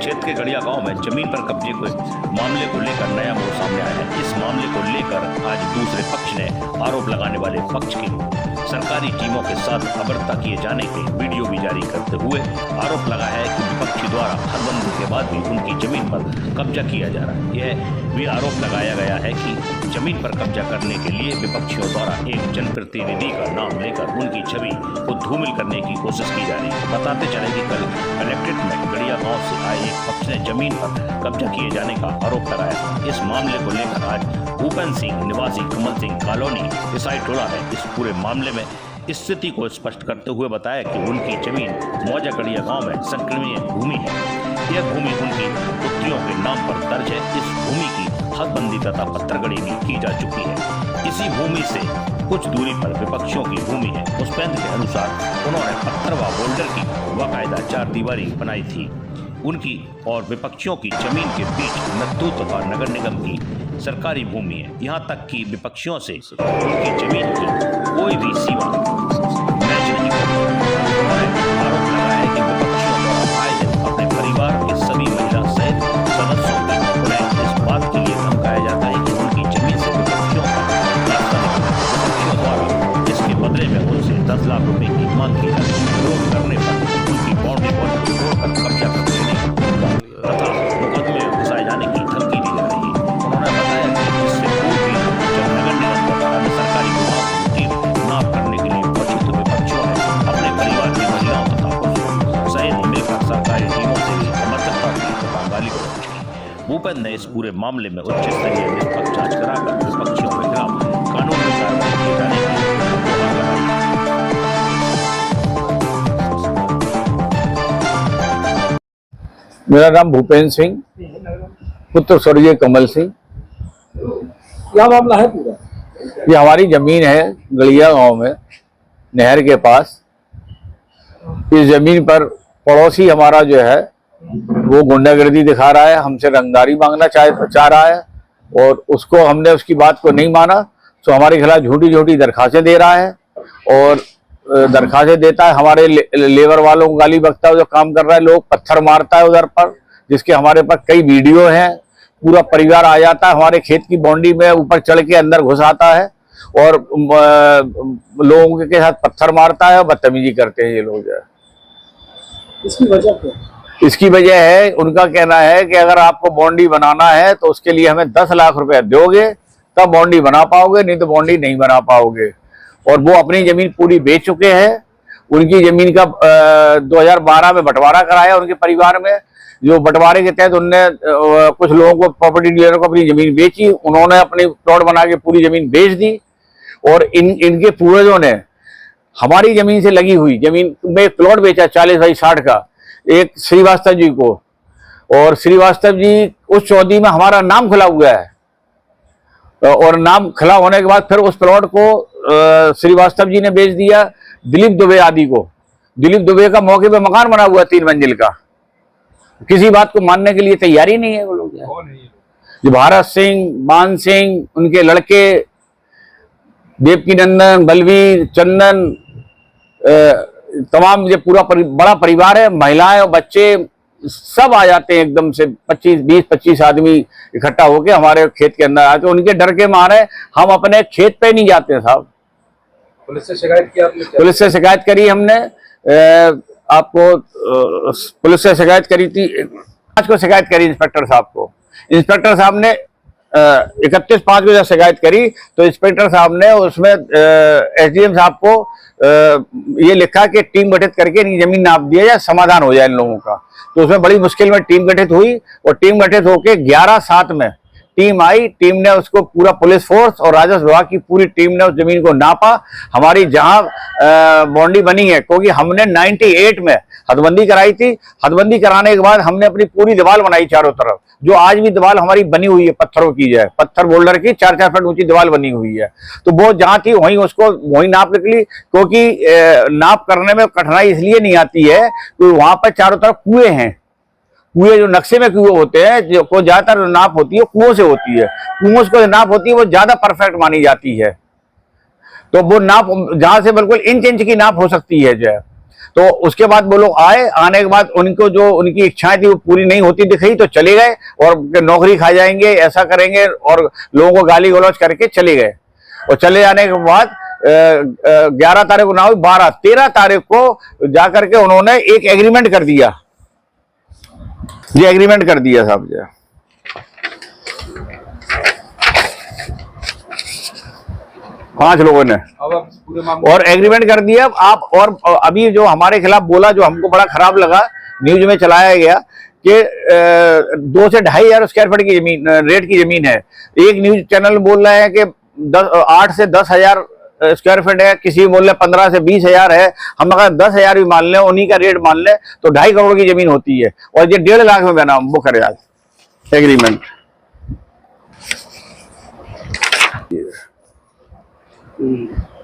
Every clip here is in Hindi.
क्षेत्र के गड़िया गांव में जमीन पर कब्जे के मामले को लेकर नया मोड़ सामने आया है। इस मामले को लेकर आज दूसरे पक्ष ने आरोप लगाने वाले पक्ष की सरकारी टीमों के साथ अभद्रता किए जाने के वीडियो भी जारी करते हुए आरोप लगा है कि विपक्षी द्वारा हदबंदी के बाद भी उनकी जमीन पर कब्जा किया जा रहा है। यह भी आरोप लगाया गया है कि जमीन पर कब्जा करने के लिए विपक्षियों द्वारा एक जनप्रतिनिधि का नाम लेकर उनकी छवि को धूमिल करने की कोशिश की जा रही है। बताते चले कि कल कलेक्ट्रेट में गड़िया गांव से आए एक पक्ष ने जमीन पर कब्जा किए जाने का आरोप लगाया। इस मामले को लेकर आज भूपेन सिंह निवासी कमल सिंह कॉलोनी ईसाई टोला है इस पूरे मामले में स्थिति को स्पष्ट करते हुए बताया कि उनकी जमीन मौजा गड़िया गांव में संक्रमणीय भूमि है। यह भूमि उनकी पुत्रियों के नाम पर दर्ज है। इस भूमि की हदबंदी तथा पत्थरगड़ी भी की जा चुकी है। इसी भूमि से कुछ दूरी पर विपक्षियों की भूमि है। पुष्पेंद्र के अनुसार उन्होंने पत्थर व बोल्डर की बाकायदा 4 दीवारी बनाई थी। उनकी और विपक्षियों की जमीन के बीच नत्थू तथा नगर निगम की सरकारी भूमि है। यहाँ तक कि विपक्षियों से उनकी जमीन की कोई भी सीमा मैच नहीं करती। उन्होंने आरोप लगाया है कि विपक्षियों द्वारा आए दिन अपने परिवार के सभी महिला सहित सदस्यों को उन्हें इस बात के लिए धमकाया जाता है कि उनकी जमीन से विपक्षियों का रास्ता निकले। विपक्षियों द्वारा इसके बदले में उनसे 10 लाख रुपए की मांग की जाती है। विरोध करने पर उनकी बाउंड्री वॉल को तोड़कर कब्जा कर लेने तथा मुकदमे में फंसाए जाने की धमकी दी जा रही है। उन्होंने बताया कि इससे पूर्व भी जब नगर निगम तथा अन्य सरकारी विभाग की टीम नाप करने के लिए पहुंची तो विपक्षियों ने अपने परिवार की महिलाओं तथा पुरुषों सहित मिलकर सरकारी टीमों से भी अमर्यादा की तथा गाली गलौज की। भूपेन ने इस पूरे मामले में उच्च स्तरीय निष्पक्ष जांच कराकर विपक्षियों के खिलाफ कानूनी कार्रवाई किए जाने की गुहार लगाई। मेरा नाम भूपेन सिंह, पुत्र स्वर्गीय कमल सिंह। क्या मामला है पूरा? ये हमारी जमीन है गड़िया गांव में, नहर के पास। इस जमीन पर पड़ोसी हमारा जो है वो गुंडागर्दी दिखा रहा है, हमसे रंगदारी मांगना चाह रहा है और उसको हमने उसकी बात को नहीं माना तो हमारे खिलाफ झूठी झूठी दरखास्तें दे रहा है और दरखास्तें देता है। हमारे लेबर वालों को गाली बकता है, जो काम कर रहा है, लोग पत्थर मारता है उधर पर, जिसके हमारे पास कई वीडियो हैं। पूरा परिवार आ जाता है हमारे खेत की बाउंड्री में, ऊपर चढ़ के अंदर घुस आता है और लोगों के साथ पत्थर मारता है और बदतमीजी करते हैं ये लोग। इसकी वजह क्या? इसकी वजह है, उनका कहना है कि अगर आपको बाउंड्री बनाना है तो उसके लिए हमें 10 लाख रुपए दोगे तब बाउंड्री बना पाओगे, नहीं तो बाउंड्री नहीं बना पाओगे। और वो अपनी जमीन पूरी बेच चुके हैं। उनकी जमीन का 2012 में बंटवारा कराया उनके परिवार में। जो बंटवारे के तहत उनने कुछ लोगों को, प्रॉपर्टी डीलर को अपनी जमीन बेची। उन्होंने अपनी प्लॉट बना के पूरी जमीन बेच दी और इनके पूर्वजों ने हमारी जमीन से लगी हुई जमीन में एक प्लॉट बेचा 40 बाई 60 का एक श्रीवास्तव जी को। और श्रीवास्तव जी उस चौधरी में हमारा नाम खुला हुआ है और नाम खुला होने के बाद फिर उस प्लॉट को श्रीवास्तव जी ने बेच दिया दिलीप दुबे आदि को। दिलीप दुबे का मौके पे मकान बना हुआ 3 मंजिल का। किसी बात को मानने के लिए तैयार ही नहीं है वो लोग। जो भारत सिंह, मान सिंह, उनके लड़के देवकी नंदन, बलवीर, चंदन, तमाम ये पूरा बड़ा परिवार है। महिलाएं और बच्चे सब आ जाते हैं एकदम से 20-25 आदमी इकट्ठा होके हमारे खेत के अंदर आते। उनके डर के मारे हम अपने खेत पे नहीं जाते साहब। पुलिस से शिकायत की आपने? पुलिस से शिकायत करी हमने। आपको पुलिस से शिकायत करी थी, आज को शिकायत करी इंस्पेक्टर साहब को। इंस्पेक्टर साहब ने 31/5 को जब शिकायत करी तो इंस्पेक्टर साहब ने उसमें एसडीएम साहब को ये लिखा कि टीम गठित करके इनकी जमीन नाप दिया जाए, समाधान हो जाए इन लोगों का। तो उसमें बड़ी मुश्किल में टीम गठित हुई और टीम गठित होके 11/7 में टीम आई। टीम ने उसको पूरा पुलिस फोर्स और राजस्व विभाग की पूरी टीम ने उस जमीन को नापा। हमारी जहां बाउंड्री बनी है, क्योंकि हमने 98 में हदबंदी कराई थी। हदबंदी कराने के बाद हमने अपनी पूरी दीवार बनाई चारों तरफ, जो आज भी दीवार हमारी बनी हुई है पत्थरों की, जो है पत्थर बोल्डर की 4-4 फीट ऊंची दीवार बनी हुई है। तो वो जहां थी वहीं उसको वहीं नाप निकली, क्योंकि नाप करने में कठिनाई इसलिए नहीं आती है क्योंकि वहां पर चारों तरफ कुएं हैं। कुएं जो नक्शे में कुएं होते हैं, जो को ज्यादातर नाप होती है कुओं से होती है। कुओं से नाप होती है वो ज्यादा परफेक्ट मानी जाती है। तो वो नाप जहां से बिल्कुल इंच इंच की नाप हो सकती है जो है। तो उसके बाद वो लोग आए, आने के बाद उनको जो उनकी इच्छाएं थी वो पूरी नहीं होती दिखाई, तो चले गए और नौकरी खा जाएंगे, ऐसा करेंगे, और लोगों को गाली गलौज करके चले गए। और चले जाने के बाद 11 तारीख को ना हुई, 13 तारीख को जाकर के उन्होंने एक एग्रीमेंट कर दिया, ये एग्रीमेंट कर दिया साहब जी 5 लोगों ने, अब आप पूरे मामले और एग्रीमेंट कर दिया। आप और अभी जो हमारे खिलाफ बोला, जो हमको बड़ा खराब लगा, न्यूज में चलाया गया कि 2 से 2,500 स्क्वायर फीट की जमीन, रेट की जमीन है। एक न्यूज चैनल बोल रहे हैं कि 8 से 10,000 स्क्वायर फीट है, किसी बोल रहे 15 से 20,000 है। हम अगर 10,000 भी मान लें, उन्हीं का रेट मान लें, तो 2.5 करोड़ की जमीन होती है, और ये 1.5 लाख में बना वो करे एग्रीमेंट।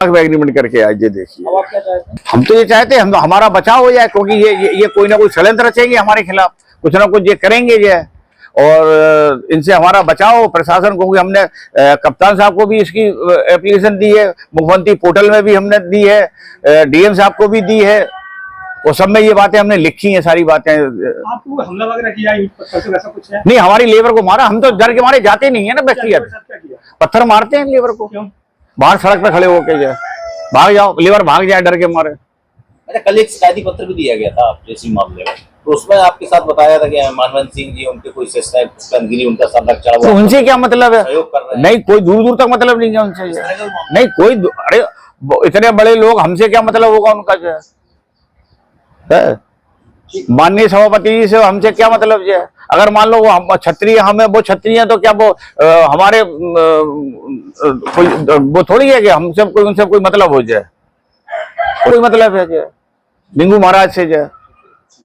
एग्रीमेंट करके आज ये देखिए। अब आप क्या चाहते हैं? हम तो ये चाहते हैं, हम हमारा बचाव हो जाए, क्योंकि ये कोई ना कोई षड्यंत्र रचेंगे हमारे खिलाफ, कुछ ना कुछ ये करेंगे ये, और इनसे हमारा बचाव हो प्रशासन को। हमने कप्तान साहब को भी इसकी एप्लीकेशन दी है, मुख्यमंत्री पोर्टल में भी हमने दी है, डीएम साहब को भी दी है, वो सब में ये बातें हमने लिखी हैं, सारी बातें। आपको हमला वगैरह किया ईंट पत्थर से, वैसा कुछ है? नहीं, हमारी लेबर को मारा, हम तो डर के मारे जाते नहीं है ना व्यक्तिगत, क्या किया? पत्थर मारते हैं लेबर को, क्यों? बाहर सड़क पे खड़े होके जाए, भाग जाओ, लेबर भाग जाए डर के मारे। अच्छा, कल एक शिकायती पत्र भी दिया गया था आपके इसी मामले में, तो उसमें आपके साथ बताया था कि मानवंत सिंह जी उनके कोई कंदगिरी उनका संपर्क चढ़ा तो हुआ, उनसे क्या मतलब है? सहयोग कर रहे हैं। नहीं, कोई दूर दूर तक मतलब नहीं है उनसे, नहीं कोई अरे इतने बड़े लोग, हमसे क्या मतलब होगा उनका जो है? माननीय सभापति जी से हमसे क्या मतलब जो है? अगर मान लो वो हम क्षत्रिय, हमें वो क्षत्रिय हैं, तो क्या वो हमारे कोई वो थोड़ी है कि हमसे कोई उनसे कोई मतलब हो जाए, कोई मतलब है जो डिंगू महाराज से जो है।